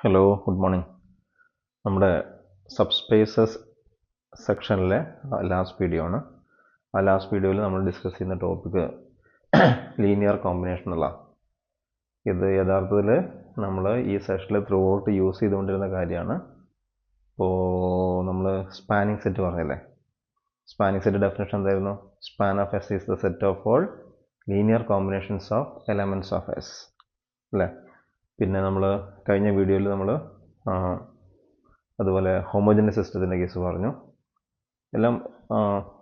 Hello, good morning. നമ്മുടെ subspaces സെക്ഷനിലെ last video ആണ്. ആ ലാസ്റ്റ് വീഡിയോയിൽ നമ്മൾ ഡിസ്കസ് ചെയ്യുന്ന ടോപ്പിക്ക് ലീനിയർ കോമ്പിനേഷൻ എന്നുള്ള. ഇത് യഥാർത്ഥത്തിൽ നമ്മൾ ഈ സെഷനിൽ ത്രൂ ഔട്ട് യൂസ് ചെയ്തുകൊണ്ടിരുന്ന കാര്യമാണ്. ഇപ്പോൾ നമ്മൾ സ്പാനിങ് സെറ്റ് പറഞ്ഞല്ലേ, സ്പാനിങ് സെറ്റ് ഡെഫിനേഷൻ എന്തായിരുന്നു? Span of S is the set of all linear combinations of elements of S അല്ലേ. പിന്നെ നമ്മൾ കഴിഞ്ഞ വീഡിയോയിൽ നമ്മൾ അതുപോലെ ഹോമോജനസ് സിസ്റ്റത്തിൻ്റെ കേസ് പറഞ്ഞു. എല്ലാം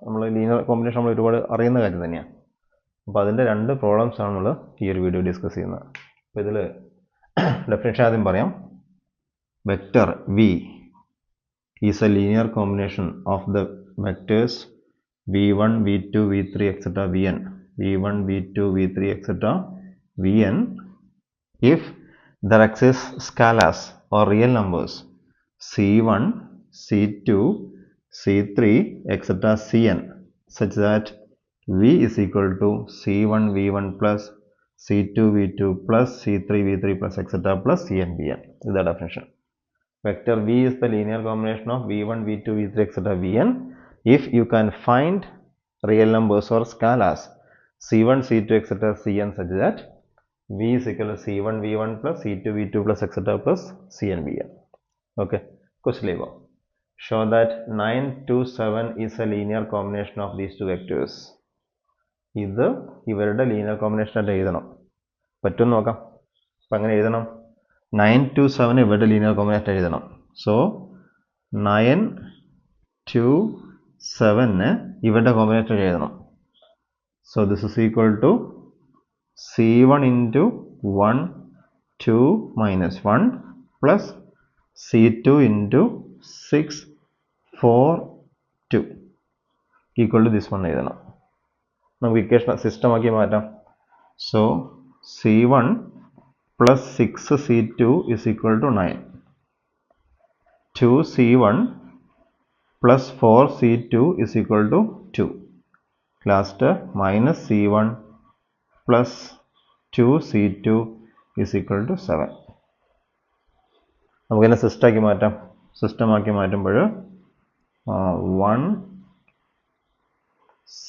നമ്മൾ ലീനിയർ കോമ്പിനേഷൻ നമ്മൾ ഒരുപാട് അറിയുന്ന കാര്യം തന്നെയാണ്. അപ്പോൾ അതിൻ്റെ രണ്ട് പ്രോബ്ലംസാണ് നമ്മൾ ഈ ഒരു വീഡിയോ ഡിസ്കസ് ചെയ്യുന്നത്. അപ്പോൾ ഇതിൽ ഡെഫിനേഷൻ ആദ്യം പറയാം. Vector v is a linear combination of the vectors v1, v2, v3, etc. vn, v1, v2, v3, etc. vn if there exist scalars or real numbers c1, c2, c3, etc. cn such that v is equal to c1 v1 plus c2 v2 plus c3 v3 plus etc. plus cn vn. This is the definition. Vector v is the linear combination of v1, v2, v3, etc. vn if you can find real numbers or scalars c1, c2, etc. cn such that v is equal to c1 v1 plus c2 v2 plus etc. plus cn vn. Okay, question level. Show that 9, 2, 7 is a linear combination of these two vectors. ഇത് ഇവരുടെ linear combination ആയിട്ട് എഴുതണം. പറ്റുമെന്ന് നോക്കാം. അപ്പം അങ്ങനെ എഴുതണം. 9, 2, 7 ഇവരുടെ ലീനിയർ കോമ്പിനേഷൻ എഴുതണം. സോ 9, 2, 7 ഇവരുടെ കോമ്പിനേഷൻ എഴുതണം. So this is equal to c1 into 1, 2 minus 1 plus c2 into 6, 4, 2 equal to this one എഴുതണം. നമുക്ക് ഇക്വേഷൻ സിസ്റ്റം ആക്കി മാറ്റാം. So c1 plus 6c2 is equal to 9. 2c1 plus 4c2 is equal to 2. Last minus c1 plus 2c2 is equal to 7. നമുക്കിതിനെ സിസ്റ്റമാക്കി മാറ്റാം. സിസ്റ്റമാക്കി മാറ്റുമ്പോൾ 1,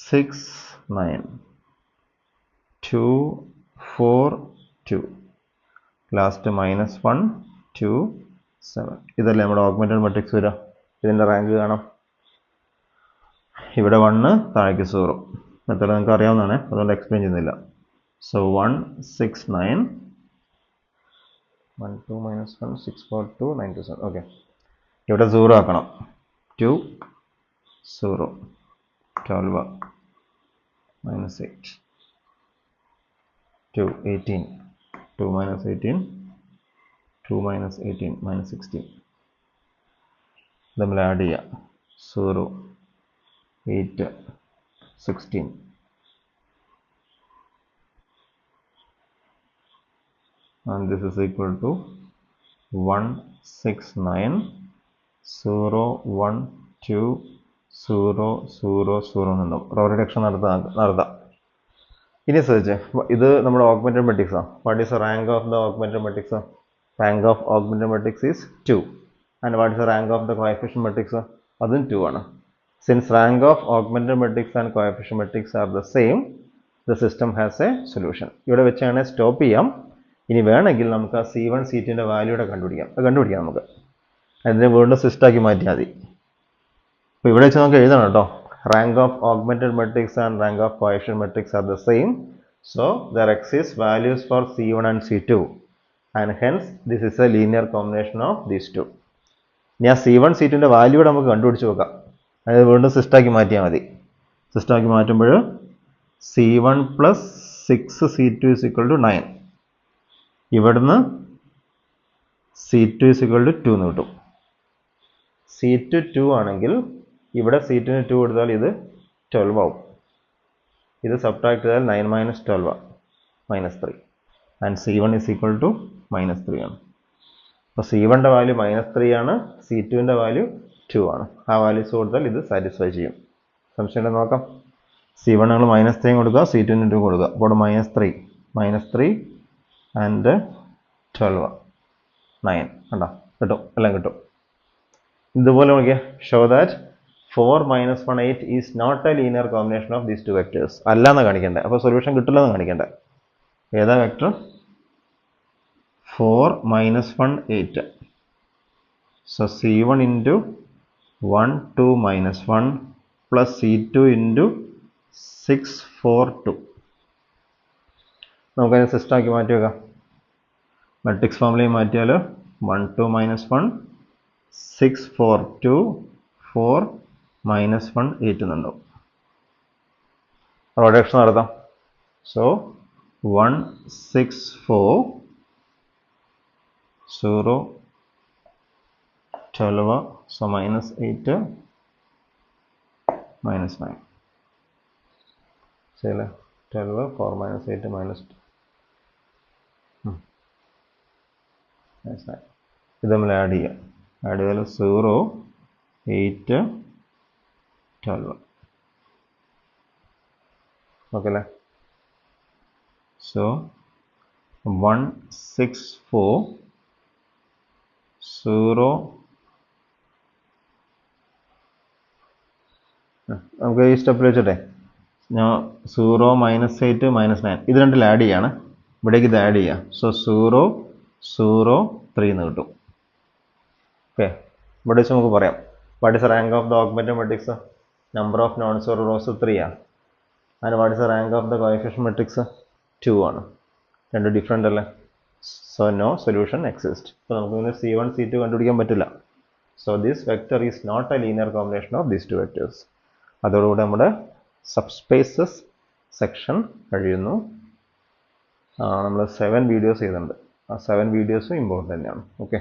6, 9, 2, 4, 2, last minus 1, 2, 7. ഇതല്ലേ നമ്മുടെ augmented matrix വരിക. ഇതിൻ്റെ റാങ്ക് കാണാം. ഇവിടെ 1, താഴേക്ക് 0. മെത്തേഡ് നിങ്ങൾക്ക് അറിയാവുന്നതാണ്, അതുകൊണ്ട് എക്സ്പ്ലെയിൻ ചെയ്യുന്നില്ല. So 1, 6, 9, 1, 2 minus 1, 6, 4, 2, 9, 2, 7. Okay. ഇവിടെ 0 ആക്കണം. 2, 0, 12, minus 8, 2, 18, 2 minus 18, 2 minus 18, minus 16. നമ്മൾ ആഡ് ചെയ്യാം. 0, 8, 16. And this is equal to 1, 6, 9, 0, 1, 2, 0, 0, 0 എന്നുണ്ടാവും. Raw reduction നടത്താം. ഇനി ശ്രദ്ധിച്ചേ, ഇത് നമ്മുടെ ഓഗ്മെന്റഡ് മെട്രിക്സ് ആണ്. What is the rank of the augmented matrix? Rank of augmented matrix is 2. And what is the rank of the coefficient matrix? അതും 2 ആണ്. Since rank of augmented matrix and coefficient matrix are the same, the system has A solution. ഇവിടെ വെച്ചാണ് stop ചെയ്യാം. ഇനി വേണമെങ്കിൽ നമുക്ക് ആ c1, c2ൻ്റെ വാല്യൂടെ കണ്ടുപിടിക്കാം നമുക്ക്. അതിനെ വീണ്ടും സിസ്റ്റമാക്കി മാറ്റിയാൽ മതി. അപ്പോൾ ഇവിടെ വെച്ച് നമുക്ക് എഴുതണം കേട്ടോ. Rank of augmented matrix and rank of coefficient matrix are the same. So there exist values for c1 and c2 and hence this is a linear combination of these two. ഇനി ആ c1, c2ൻ്റെ വാല്യൂടെ നമുക്ക് കണ്ടുപിടിച്ച് നോക്കാം. അത് വീണ്ടും സിസ്റ്റമാക്കി മാറ്റിയാൽ മതി. സിസ്റ്റമാക്കി മാറ്റുമ്പോൾ c1 plus 6c2 is equal to 9. ഇവിടുന്ന് c2 is equal to 2 എന്ന് കിട്ടും. c2 2 ആണെങ്കിൽ ഇവിടെ c2 2 കൊടുത്താൽ ഇത് 12 ആവും. ഇത് സബ്ട്രാക്ട് ചെയ്താൽ 9 minus 12 minus 3. And c1 is equal to minus 3 ആണ്. അപ്പോൾ c1ൻ്റെ വാല്യൂ -3 ആണ്, c2ൻ്റെ വാല്യൂ 2 ആണ്. ആ വാല്യൂസ് കൊടുത്താൽ ഇത് സാറ്റിസ്ഫൈ ചെയ്യും. സംശയം നോക്കാം. c1 നിങ്ങൾ -3 കൊടുക്കുക, c2 2 കൊടുക്കുക. അപ്പോൾ -3 and 12. 9 കണ്ടോ കിട്ടും, എല്ലാം കിട്ടും. ഇതുപോലെ നോക്കിയാൽ show that 4 minus 1 8 is not a linear combination of these two vectors. അല്ലാന്ന് കാണിക്കണ്ടേ, അപ്പോൾ സൊല്യൂഷൻ കിട്ടില്ലെന്ന് കാണിക്കണ്ടേ. ഏതാ vector? 4 minus 1 8. So C1 into 1 2 minus 1 plus C2 into 6 4 2. നമുക്കതിനെ സിസ്റ്റം ആക്കി മാറ്റി വെക്കാം. മെട്രിക്സ് ഫോമിലേക്ക് മാറ്റിയാൽ 1 2 minus 1 6 4 2 4 minus 1 8 എന്നുണ്ടാവും. റോഡക്ഷൻ നടത്താം. So 1 6 4 0 12, so minus 8 minus 9. ശരിയല്ലേ? 12 4 minus 8 minus 2 minus 9. ഇത് നമ്മൾ ആഡ് ചെയ്യാം. ആഡ് ചെയ്താൽ 0 8 12. ഓക്കെ അല്ലേ? സോ 1 6 4 0. നമുക്ക് ഈ സ്റ്റെപ്പിൽ വെച്ചിട്ടെ ഞാൻ 0 minus 8 minus 9 ഇത് രണ്ടിൽ ആഡ് ചെയ്യാണ്. ഇവിടേക്ക് ഇത് ആഡ് ചെയ്യാം. സോ 0 0 3 എന്ന് കിട്ടും. ഓക്കെ, ഇവിടെ വെച്ച് നമുക്ക് പറയാം what is rank of the augmented matrix? Number of non zero rows 3 ആണ്. And what is rank of the coefficient matrix? 2 ആണ്. രണ്ട് ഡിഫറെൻ്റ് അല്ലേ? So no solution exist. അപ്പോൾ നമുക്ക് C1 C2 കണ്ടുപിടിക്കാൻ പറ്റില്ല. So this vector is not a linear combination of these two vectors. അതോടുകൂടി നമ്മുടെ സബ്സ്പേസസ് സെക്ഷൻ കഴിയുന്നു. നമ്മൾ 7 വീഡിയോസ് ചെയ്തിട്ടുണ്ട്. ആ 7 വീഡിയോസും ഇമ്പോർട്ടൻ്റ് തന്നെയാണ്. ഓക്കെ.